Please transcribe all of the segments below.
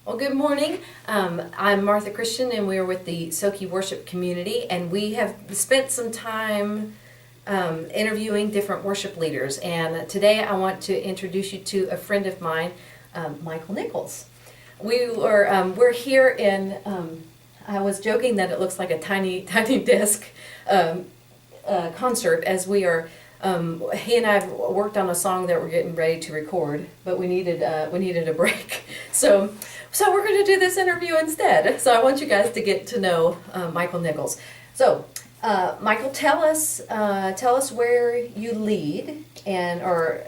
Well, good morning. I'm Martha Christian, and we're with the SOKY worship community, and we have spent some time interviewing different worship leaders. And today I want to introduce you to a friend of mine, Michael Nichols. We're here in. I was joking that it looks like a tiny desk concert as we are. He and I have worked on a song that we're getting ready to record, but we needed a break. So we're going to do this interview instead. So I want you guys to get to know Michael Nichols. So Michael, tell us where you lead and how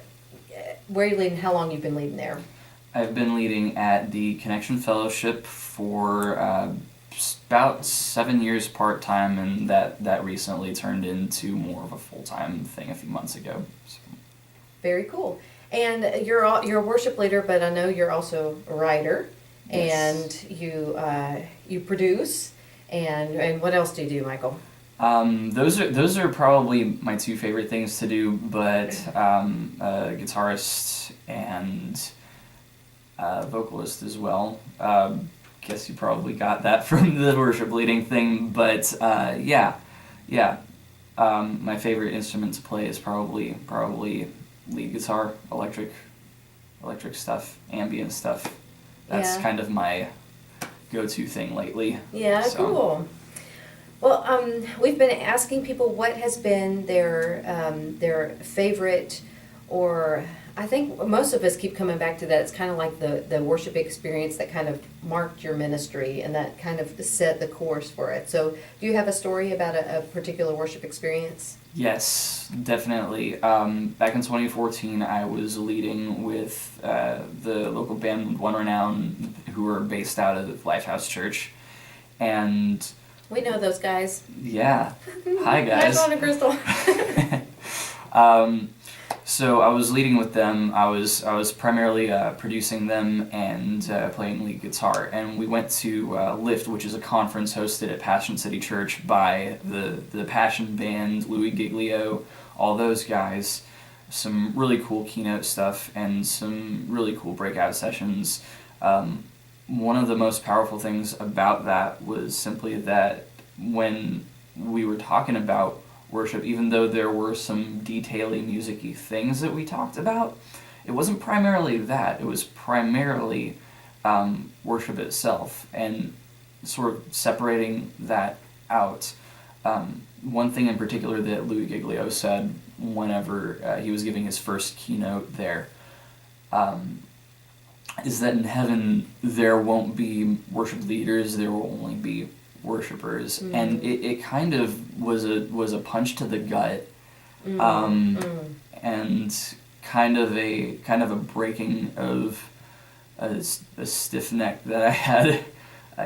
long you've been leading there. I've been leading at the Connection Fellowship for about 7 years part-time, and that recently turned into more of a full-time thing a few months ago. So. Very cool. And you're a worship leader, but I know you're also a writer. Yes. And you produce, and what else do you do, Michael? Those are probably my two favorite things to do, but guitarist and vocalist as well. Guess you probably got that from the worship leading thing, but yeah. My favorite instrument to play is probably lead guitar, electric stuff, ambient stuff. That's kind of my go-to thing lately. Yeah, so. Cool. Well, we've been asking people what has been their favorite, or I think most of us keep coming back to that. It's kind of like the worship experience that kind of marked your ministry and that kind of set the course for it. So do you have a story about a particular worship experience? Yes, definitely. Back in 2014, I was leading with the local band One Renown, who were based out of Lifehouse Church, and we know those guys. Yeah. Hi, guys. Hi, Ron and Crystal. So I was leading with them. I was primarily producing them and playing lead guitar. And we went to Lift, which is a conference hosted at Passion City Church by the Passion Band, Louis Giglio, all those guys. Some really cool keynote stuff and some really cool breakout sessions. One of the most powerful things about that was simply that when we were talking about worship, even though there were some detail-y, music-y things that we talked about, it wasn't primarily that. It was primarily worship itself, and sort of separating that out. One thing in particular that Louis Giglio said whenever he was giving his first keynote there is that in heaven there won't be worship leaders, there will only be worshipers. Mm. And it kind of was a punch to the gut, and kind of a breaking of a stiff neck that I had.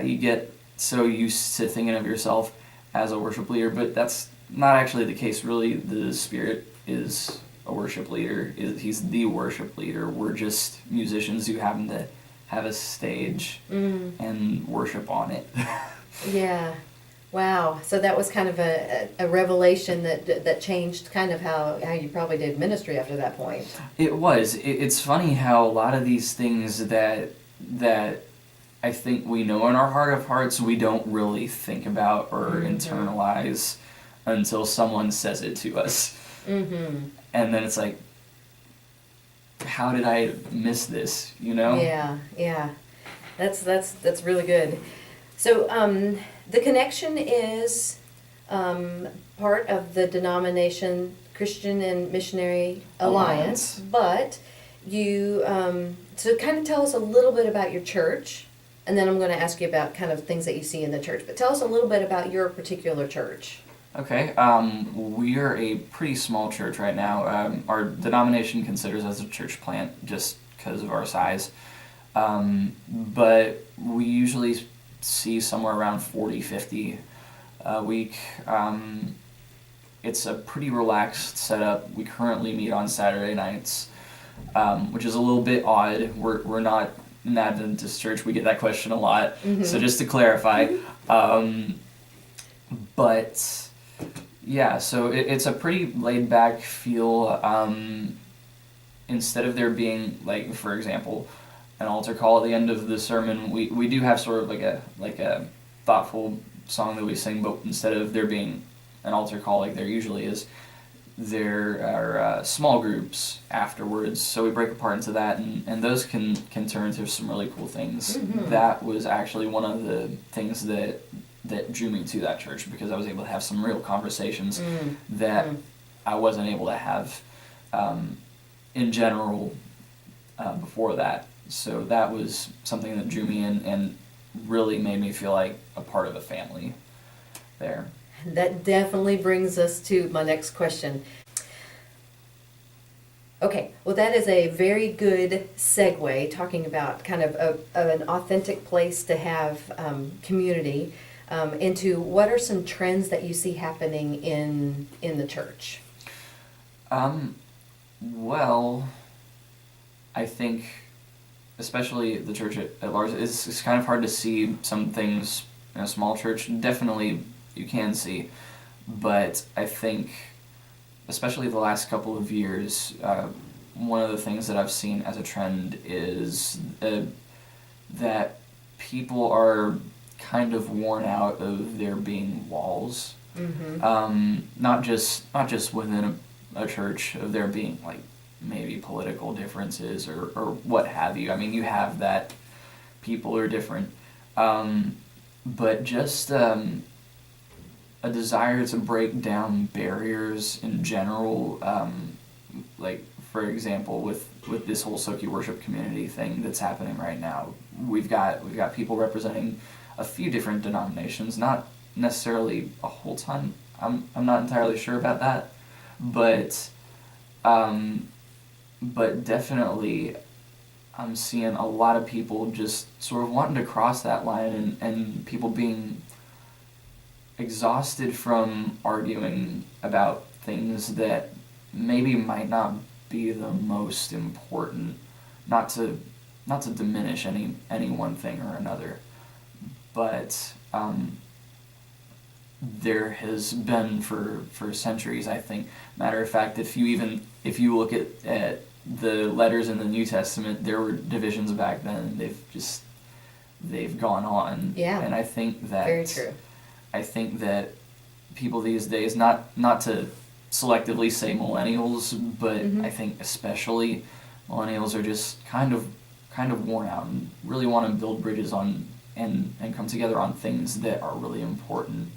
You get so used to thinking of yourself as a worship leader, but that's not actually the case. Really, the Spirit is a worship leader. He's the worship leader. We're just musicians who happen to have a stage and worship on it. Yeah. Wow. So that was kind of a revelation that changed kind of how you probably did ministry after that point. It was. It's funny how a lot of these things that I think we know in our heart of hearts, we don't really think about or internalize until someone says it to us. Mm-hmm. And then it's like, how did I miss this, you know? Yeah. That's really good. So the Connection is part of the denomination Christian and Missionary Alliance. But you, so kind of tell us a little bit about your church, and then I'm going to ask you about kind of things that you see in the church. But tell us a little bit about your particular church. Okay, we are a pretty small church right now. Our denomination considers us a church plant just because of our size. But we usually see somewhere around 40, 50 a week. It's a pretty relaxed setup. We currently meet on Saturday nights, which is a little bit odd. We're not an Adventist church. We get that question a lot. Mm-hmm. So just to clarify. But yeah, so it's a pretty laid back feel. Instead of there being, like, for example, an altar call at the end of the sermon. We do have sort of like a thoughtful song that we sing, but instead of there being an altar call like there usually is, there are small groups afterwards. So we break apart into that, and those can turn into some really cool things. Mm-hmm. That was actually one of the things that drew me to that church, because I was able to have some real conversations that I wasn't able to have in general before that. So that was something that drew me in and really made me feel like a part of a family there. That definitely brings us to my next question. Okay, well, that is a very good segue, talking about kind of an authentic place to have community, into what are some trends that you see happening in the church? Well, I think, especially the church at large, it's kind of hard to see some things in a small church. Definitely you can see, but I think, especially the last couple of years, one of the things that I've seen as a trend is that people are kind of worn out of there being walls. Mm-hmm. Not just within a church, of there being like maybe political differences or what have you. I mean, you have that, people are different, but just a desire to break down barriers in general. Like, for example, with this whole SOKY worship community thing that's happening right now, we've got people representing a few different denominations, not necessarily a whole ton. I'm not entirely sure about that, but definitely I'm seeing a lot of people just sort of wanting to cross that line, and people being exhausted from arguing about things that maybe might not be the most important. Not to diminish any one thing or another, but there has been for centuries, I think. Matter of fact, if you look at the letters in the New Testament, there were divisions back then. They've gone on. Yeah. And I think that Very true. I think that people these days, not to selectively say millennials, but I think especially millennials are just kind of worn out and really want to build bridges on and come together on things that are really important.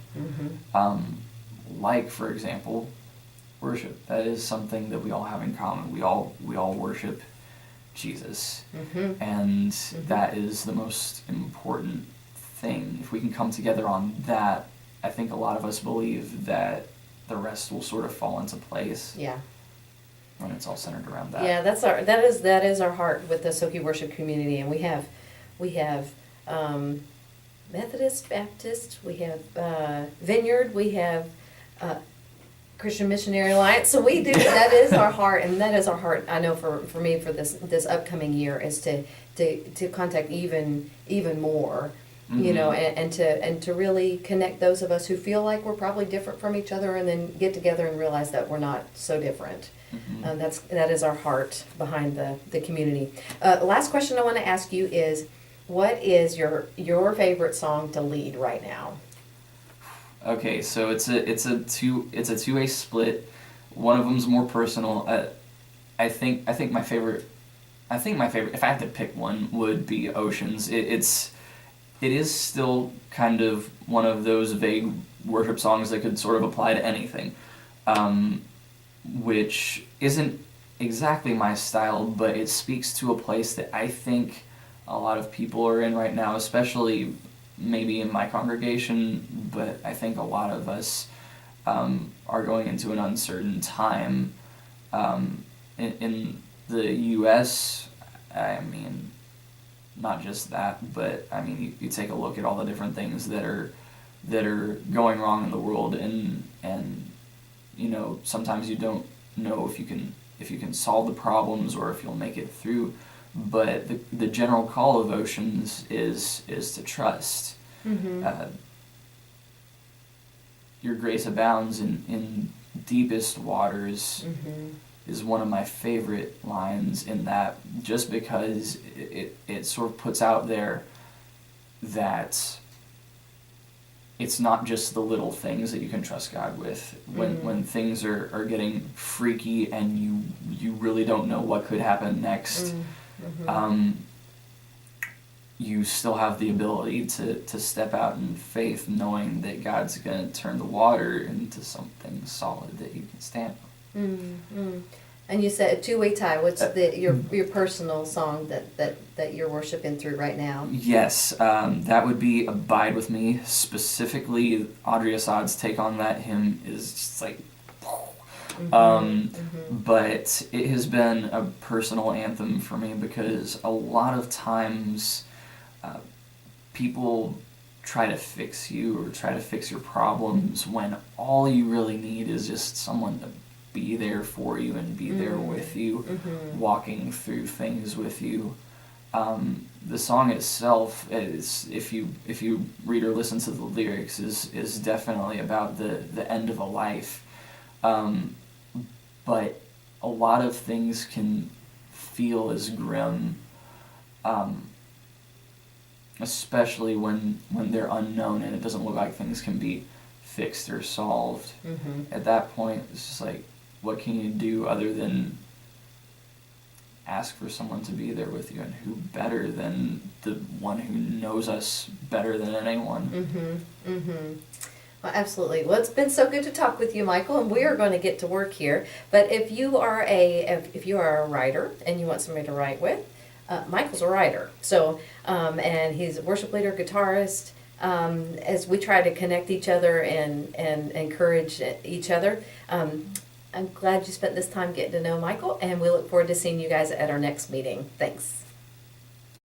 Like, for example, worship. That is something that we all have in common. We all worship Jesus, and that is the most important thing. If we can come together on that, I think a lot of us believe that the rest will sort of fall into place. Yeah. When it's all centered around that. Yeah, that is our heart with the SOKY worship community, and we have Methodist, Baptist, we have Vineyard, we have Christian Missionary Alliance. So we do, that is our heart, and that is our heart. I know for me, for this upcoming year, is to contact even more, you know, and to really connect those of us who feel like we're probably different from each other, and then get together and realize that we're not so different. That is our heart behind the community. Last question I want to ask you is, what is your favorite song to lead right now? Okay, so it's a two-way split. One of them's more personal. I think my favorite, if I had to pick one, would be Oceans. It is still kind of one of those vague worship songs that could sort of apply to anything, which isn't exactly my style, but it speaks to a place that I think a lot of people are in right now, especially maybe in my congregation, but I think a lot of us are going into an uncertain time. In the U.S., I mean, not just that, but I mean, you take a look at all the different things that are going wrong in the world, and you know, sometimes you don't know if you can solve the problems or if you'll make it through. But the general call of Oceans is to trust. Your grace abounds in deepest waters. is one of my favorite lines in that, just because it sort of puts out there that it's not just the little things that you can trust God with. When things are getting freaky and you really don't know what could happen next, you still have the ability to step out in faith, knowing that God's going to turn the water into something solid that you can stand on. And you said a two-way tie. What's your personal song that you're worshiping through right now? Yes, that would be "Abide with Me." Specifically, Audrey Assad's take on that hymn is just like, but it has been a personal anthem for me, because a lot of times people try to fix you or try to fix your problems when all you really need is just someone to be there for you and be there with you, walking through things with you. The song itself is, if you read or listen to the lyrics, is definitely about the end of a life. But a lot of things can feel as grim, especially when they're unknown and it doesn't look like things can be fixed or solved. At that point, it's just like, what can you do other than ask for someone to be there with you? And who better than the one who knows us better than anyone? Well, absolutely. Well, it's been so good to talk with you, Michael, and we are going to get to work here. But if you are a writer and you want somebody to write with, Michael's a writer. So, and he's a worship leader, guitarist. As we try to connect each other and encourage each other, I'm glad you spent this time getting to know Michael, and we look forward to seeing you guys at our next meeting. Thanks.